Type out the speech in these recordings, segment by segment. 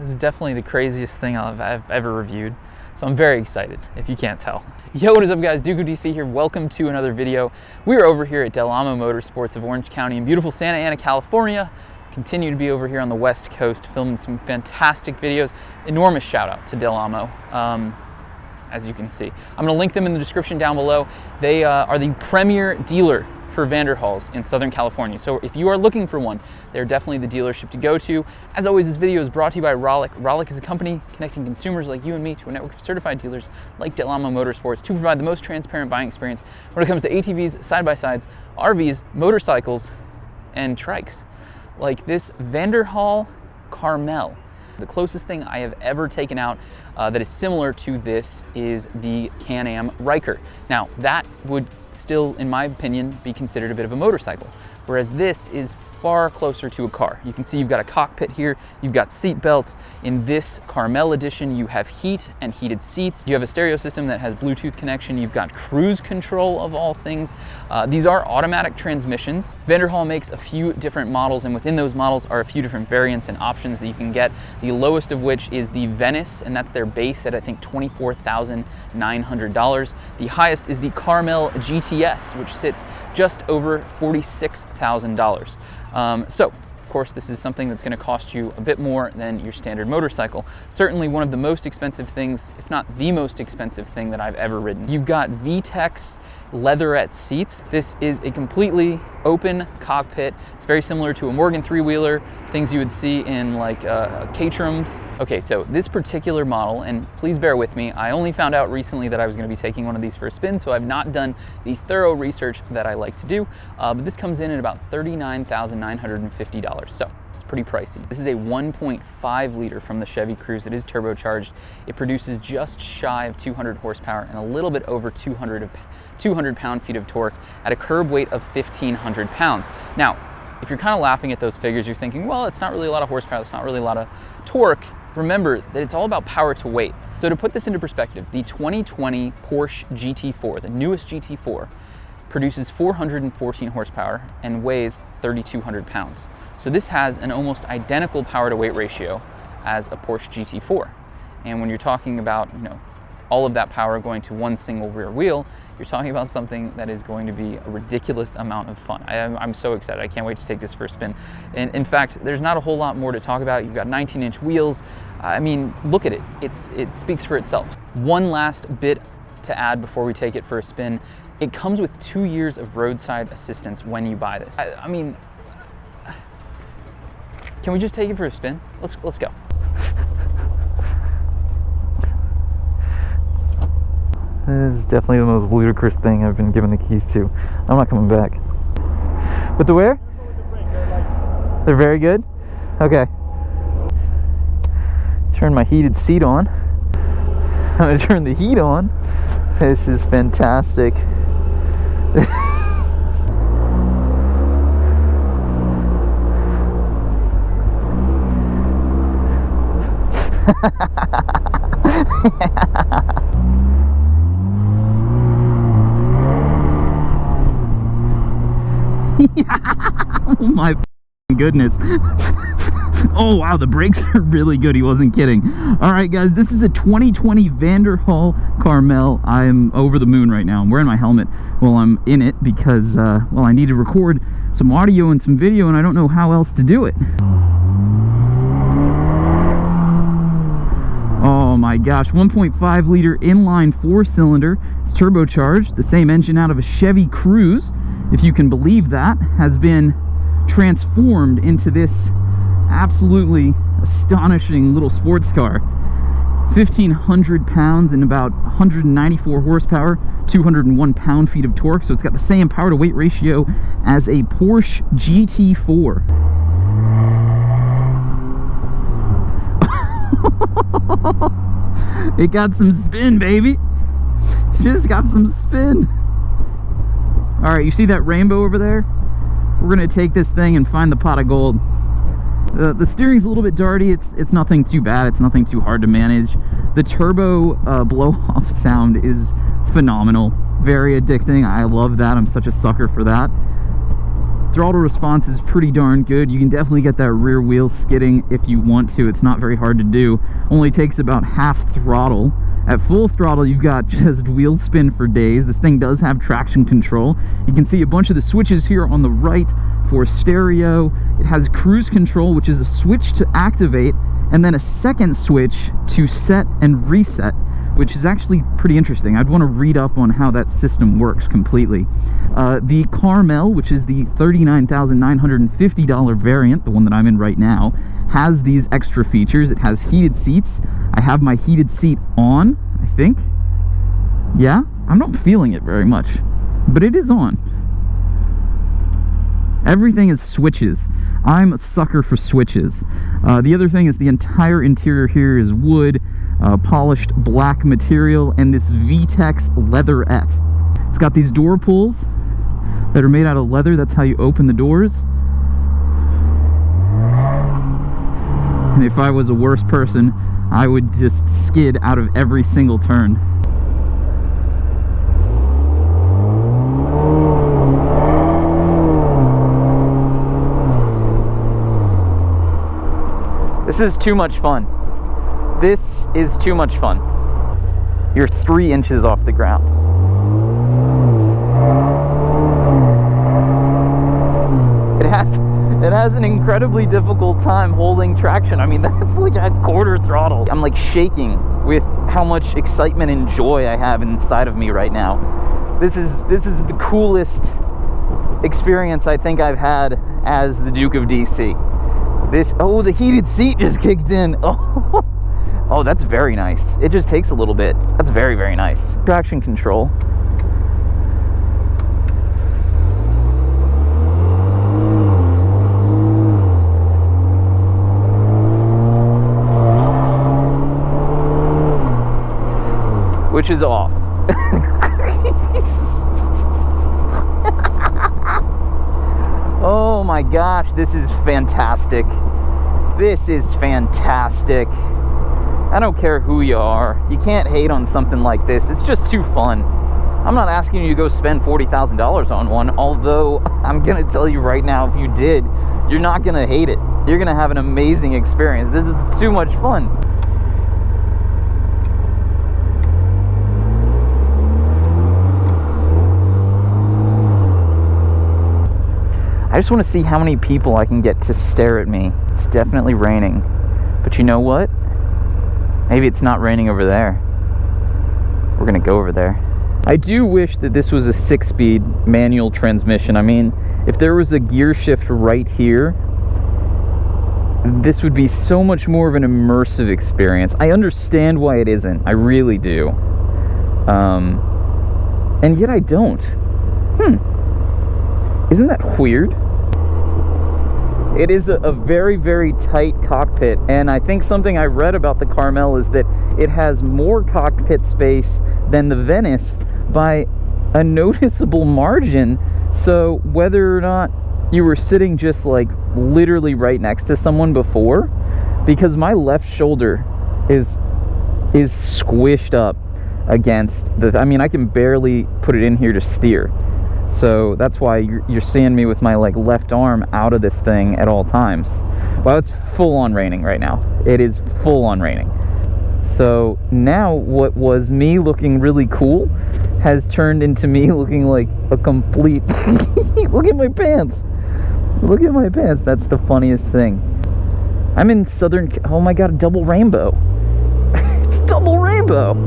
This is definitely the craziest thing I've ever reviewed, so I'm very excited, if you can't tell. Yo, what is up guys, DukeOfDC here. Welcome to another video. We are over here at Del Amo Motorsports of Orange County in beautiful Santa Ana, California. Continue to be over here on the West Coast filming some fantastic videos. Enormous shout out to Del Amo. As you can see, I'm gonna link them in the description down below. They are the premier dealer for Vanderhalls in Southern California. So if you are looking for one, they're definitely the dealership to go to. As always, this video is brought to you by Rollick. Rollick is a company connecting consumers like you and me to a network of certified dealers like Del Amo Motorsports to provide the most transparent buying experience when it comes to ATVs, side-by-sides, RVs, motorcycles, and trikes. Like this Vanderhall Carmel. The closest thing I have ever taken out that is similar to this is the Can-Am Ryker. Now, that would still, in my opinion, be considered a bit of a motorcycle, whereas this is far closer to a car. You can see you've got a cockpit here, you've got seat belts. In this Carmel edition, you have heat and heated seats. You have a stereo system that has Bluetooth connection. You've got cruise control of all things. These are automatic transmissions. Vanderhall makes a few different models, and within those models are a few different variants and options that you can get. The lowest of which is the Venice, and that's their base at I think $24,900. The highest is the Carmel GTS, which sits just over $46,000. So, of course, this is something that's going to cost you a bit more than your standard motorcycle. Certainly one of the most expensive things, if not the most expensive thing that I've ever ridden. You've got V-Tex leatherette seats. This is a completely open cockpit. It's very similar to a Morgan three-wheeler, things you would see in like Caterhams. Okay, so this particular model, and please bear with me, I only found out recently that I was going to be taking one of these for a spin, so I've not done the thorough research that I like to do, but this comes in at about $39,950, so it's pretty pricey. This is a 1.5 liter from the Chevy Cruze. It is turbocharged. It produces just shy of 200 horsepower and a little bit over 200 pound-feet of torque at a curb weight of 1,500 pounds. Now, if you're kind of laughing at those figures, you're thinking, well, it's not really a lot of horsepower, it's not really a lot of torque. Remember that it's all about power to weight. So to put this into perspective, the 2020 Porsche GT4, the newest GT4, produces 414 horsepower and weighs 3,200 pounds. So this has an almost identical power to weight ratio as a Porsche GT4. And when you're talking about, you know, all of that power going to one single rear wheel, you're talking about something that is going to be a ridiculous amount of fun. I'm so excited. I can't wait to take this for a spin. And in fact, there's not a whole lot more to talk about. You've got 19-inch wheels. I mean, look at it. It speaks for itself. One last bit to add before we take it for a spin. It comes with 2 years of roadside assistance when you buy this. I mean, can we just take it for a spin? Let's go. This is definitely the most ludicrous thing I've been given the keys to. I'm not coming back. With the where? They're very good? Okay. Turn my heated seat on. I'm gonna turn the heat on. This is fantastic. Oh my goodness. Oh wow, the brakes are really good. He wasn't kidding. All right guys, this is a 2020 Vanderhall Carmel. I'm over the moon right now. I'm wearing my helmet while I'm in it because well, I need to record some audio and some video and I don't know how else to do it. Oh my gosh, 1.5 liter inline 4-cylinder. It's turbocharged. The same engine out of a Chevy Cruze, if you can believe that, has been transformed into this absolutely astonishing little sports car. 1,500 pounds and about 194 horsepower, 201 pound-feet of torque, so it's got the same power to weight ratio as a Porsche GT4. It got some spin, baby. Just got some spin. All right, you see that rainbow over there? We're gonna take this thing and find the pot of gold. The steering's a little bit darty. It's nothing too bad. It's nothing too hard to manage. The turbo blow-off sound is phenomenal. Very addicting. I love that. I'm such a sucker for that. Throttle response is pretty darn good. You can definitely get that rear wheel skidding if you want to. It's not very hard to do. Only takes about half throttle. At full throttle, you've got just wheel spin for days. This thing does have traction control. You can see a bunch of the switches here on the right for stereo. It has cruise control, which is a switch to activate, and then a second switch to set and reset, which is actually pretty interesting. I'd want to read up on how that system works completely. The Carmel, which is the $39,950 variant, the one that I'm in right now, has these extra features. It has heated seats. I have my heated seat on, I think. Yeah, I'm not feeling it very much, but it is on. Everything is switches. I'm a sucker for switches. The other thing is the entire interior here is wood, polished black material, and this V-Tex leatherette. It's got these door pulls that are made out of leather. That's how you open the doors. And if I was a worse person, I would just skid out of every single turn. This is too much fun. This is too much fun. You're 3 inches off the ground. It has an incredibly difficult time holding traction. I mean, that's like at quarter throttle. I'm like shaking with how much excitement and joy I have inside of me right now. This is the coolest experience I think I've had as the Duke of DC. Oh, the heated seat just kicked in. Oh, that's very nice. It just takes a little bit. That's very, very nice. Traction control. Which is off. Oh my gosh, this is fantastic. This is fantastic. I don't care who you are. You can't hate on something like this. It's just too fun. I'm not asking you to go spend $40,000 on one, although I'm gonna tell you right now, if you did, you're not gonna hate it. You're gonna have an amazing experience. This is too much fun. I just want to see how many people I can get to stare at me. It's definitely raining. But you know what? Maybe it's not raining over there. We're gonna go over there. I do wish that this was a 6-speed manual transmission. I mean, if there was a gear shift right here, this would be so much more of an immersive experience. I understand why it isn't. I really do. And yet I don't. Isn't that weird? It is a very, very tight cockpit, and I think something I read about the Carmel is that it has more cockpit space than the Venice by a noticeable margin. So whether or not you were sitting just like literally right next to someone before, because my left shoulder is squished up against the, I mean, I can barely put it in here to steer. So that's why you're seeing me with my like left arm out of this thing at all times. Well, it's full on raining right now. It is full on raining. So now what was me looking really cool has turned into me looking like a complete look at my pants. Look at my pants. That's the funniest thing. I'm in southern, oh my god, a double rainbow. It's double rainbow.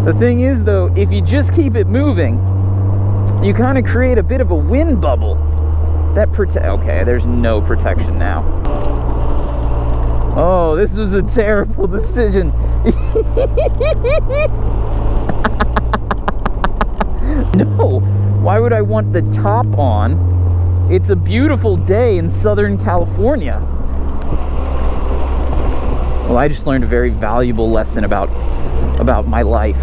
The thing is though, if you just keep it moving, you kind of create a bit of a wind bubble that okay, there's no protection now. Oh, this was a terrible decision. No, why would I want the top on? It's a beautiful day in Southern California. Well, I just learned a very valuable lesson about my life.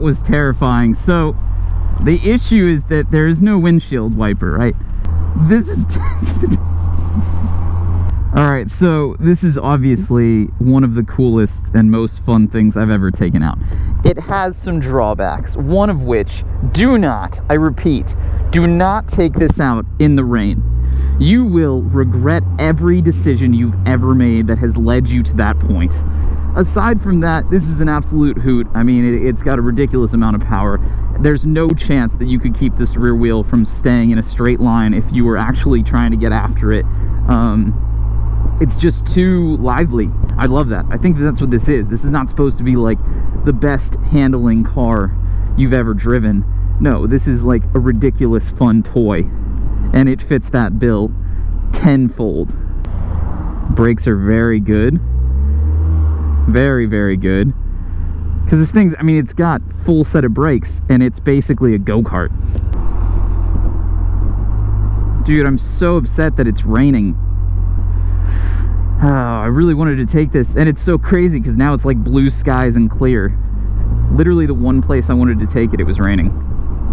was terrifying. So the issue is that there is no windshield wiper, right? This is all right, so this is obviously one of the coolest and most fun things I've ever taken out. It has some drawbacks, one of which, do not, I repeat, do not take this out in the rain. You will regret every decision you've ever made that has led you to that point. Aside from that, this is an absolute hoot. I mean, it's got a ridiculous amount of power. There's no chance that you could keep this rear wheel from staying in a straight line if you were actually trying to get after it. It's just too lively. I love that. I think that's what this is. This is not supposed to be like the best handling car you've ever driven. No, this is like a ridiculous fun toy, and it fits that bill tenfold. Brakes are very good. Very, very good. Because this thing's, I mean, it's got full set of brakes, and it's basically a go-kart. Dude, I'm so upset that it's raining. Oh, I really wanted to take this, and it's so crazy because now it's like blue skies and clear. Literally the one place I wanted to take it, it was raining.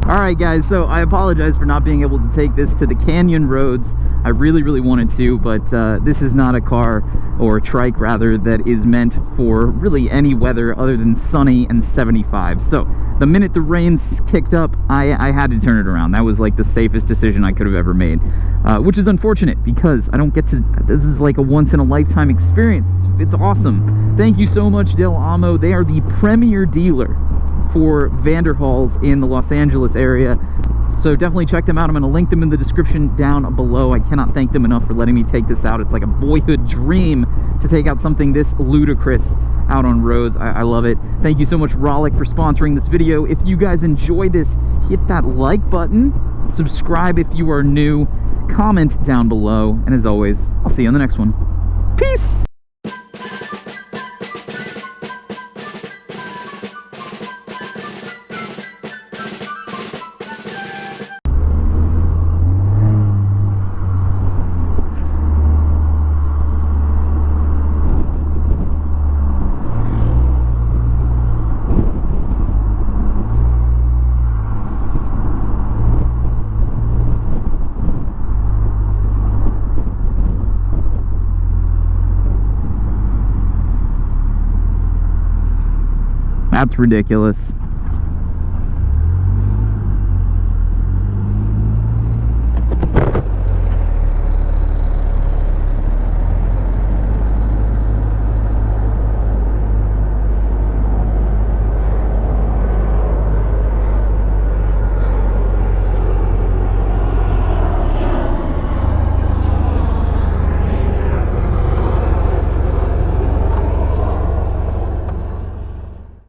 All right, guys, so I apologize for not being able to take this to the canyon roads. I really, really wanted to, but this is not a car, or a trike rather, that is meant for really any weather other than sunny and 75. So the minute the rains kicked up, I had to turn it around. That was like the safest decision I could have ever made, which is unfortunate because I don't get to, this is like a once-in-a-lifetime experience. It's awesome. Thank you so much, Del Amo. They are the premier dealer for Vanderhalls in the Los Angeles area. So definitely check them out. I'm going to link them in the description down below. I cannot thank them enough for letting me take this out. It's like a boyhood dream to take out something this ludicrous out on roads. I love it. Thank you so much, Rollick, for sponsoring this video. If you guys enjoyed this, hit that like button. Subscribe if you are new. Comment down below. And as always, I'll see you on the next one. Peace! That's ridiculous.